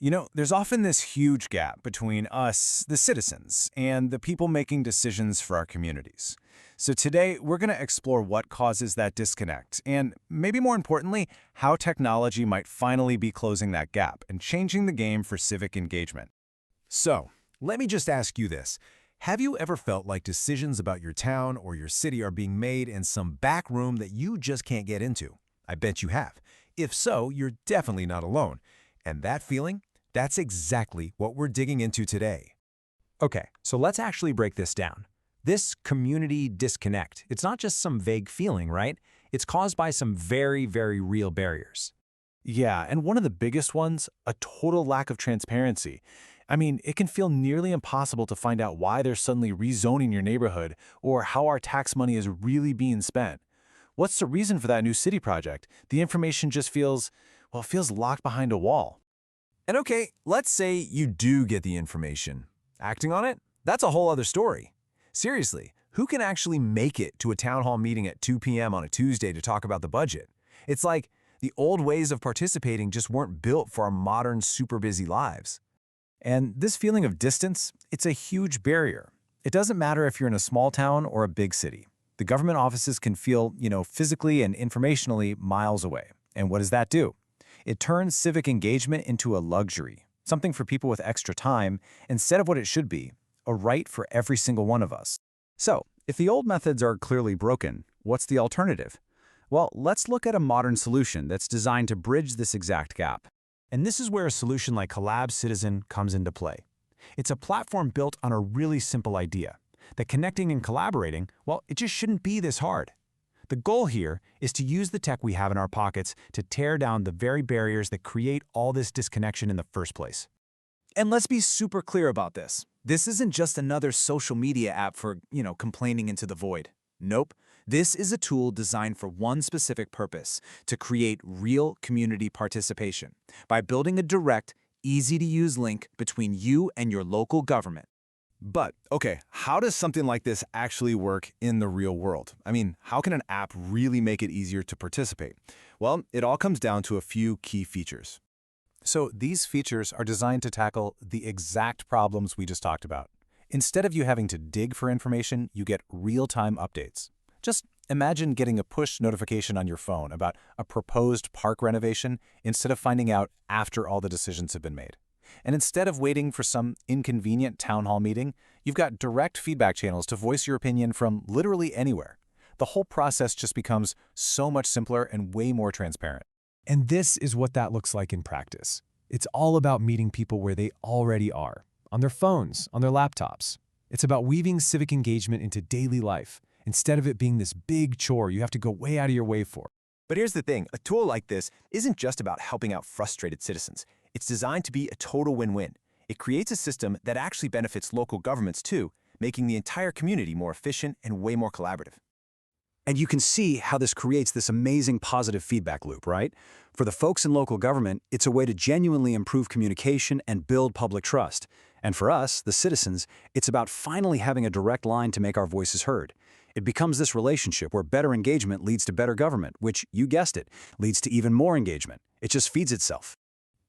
There's often this huge gap between us, the citizens, and the people making decisions for our communities. So today, we're going to explore what causes that disconnect, and maybe more importantly, how technology might finally be closing that gap and changing the game for civic engagement. So, let me just ask you this. Have you ever felt like decisions about your town or your city are being made in some back room that you just can't get into? I bet you have. If so, you're definitely not alone. And that feeling? That's exactly what we're digging into today. Okay, so let's actually break this down. This community disconnect, it's not just some vague feeling, right? It's caused by some very, very real barriers. Yeah, and one of the biggest ones, a total lack of transparency. I mean, it can feel nearly impossible to find out why they're suddenly rezoning your neighborhood or how our tax money is really being spent. What's the reason for that new city project? The information just feels, well, it feels locked behind a wall. And okay, let's say you do get the information. Acting on it? That's a whole other story. Seriously, who can actually make it to a town hall meeting at 2 p.m. on a Tuesday to talk about the budget? It's like the old ways of participating just weren't built for our modern, super busy lives. And this feeling of distance, it's a huge barrier. It doesn't matter if you're in a small town or a big city. The government offices can feel, physically and informationally miles away. And what does that do? It turns civic engagement into a luxury, something for people with extra time, instead of what it should be, a right for every single one of us. So, if the old methods are clearly broken, what's the alternative? Well, let's look at a modern solution that's designed to bridge this exact gap. And this is where a solution like Collab Citizen comes into play. It's a platform built on a really simple idea, that connecting and collaborating, well, it just shouldn't be this hard. The goal here is to use the tech we have in our pockets to tear down the very barriers that create all this disconnection in the first place. And let's be super clear about this. This isn't just another social media app for, complaining into the void. Nope. This is a tool designed for one specific purpose, to create real community participation by building a direct, easy-to-use link between you and your local government. But, okay, how does something like this actually work in the real world? I mean, how can an app really make it easier to participate? Well, it all comes down to a few key features. So these features are designed to tackle the exact problems we just talked about. Instead of you having to dig for information, you get real-time updates. Just imagine getting a push notification on your phone about a proposed park renovation instead of finding out after all the decisions have been made. And instead of waiting for some inconvenient town hall meeting, you've got direct feedback channels to voice your opinion from literally anywhere. The whole process just becomes so much simpler and way more transparent. And this is what that looks like in practice. It's all about meeting people where they already are, on their phones, on their laptops. It's about weaving civic engagement into daily life, instead of it being this big chore you have to go way out of your way for. But here's the thing, a tool like this isn't just about helping out frustrated citizens. It's designed to be a total win-win. It creates a system that actually benefits local governments too, making the entire community more efficient and way more collaborative. And you can see how this creates this amazing positive feedback loop, right? For the folks in local government, it's a way to genuinely improve communication and build public trust. And for us, the citizens, it's about finally having a direct line to make our voices heard. It becomes this relationship where better engagement leads to better government, which, you guessed it, leads to even more engagement. It just feeds itself.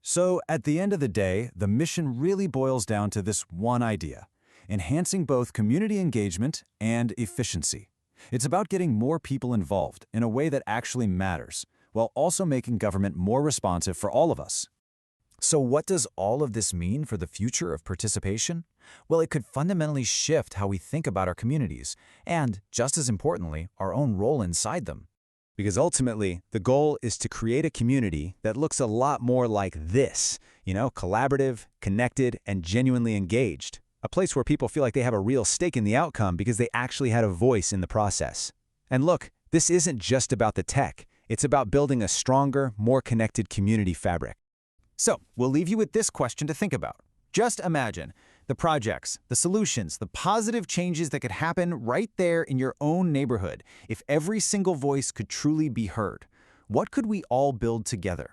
So, at the end of the day, the mission really boils down to this one idea: enhancing both community engagement and efficiency. It's about getting more people involved in a way that actually matters, while also making government more responsive for all of us. So what does all of this mean for the future of participation? Well, it could fundamentally shift how we think about our communities, and, just as importantly, our own role inside them. Because ultimately, the goal is to create a community that looks a lot more like this, collaborative, connected, and genuinely engaged. A place where people feel like they have a real stake in the outcome because they actually had a voice in the process. And look, this isn't just about the tech. It's about building a stronger, more connected community fabric. So, we'll leave you with this question to think about. Just imagine the projects, the solutions, the positive changes that could happen right there in your own neighborhood if every single voice could truly be heard. What could we all build together?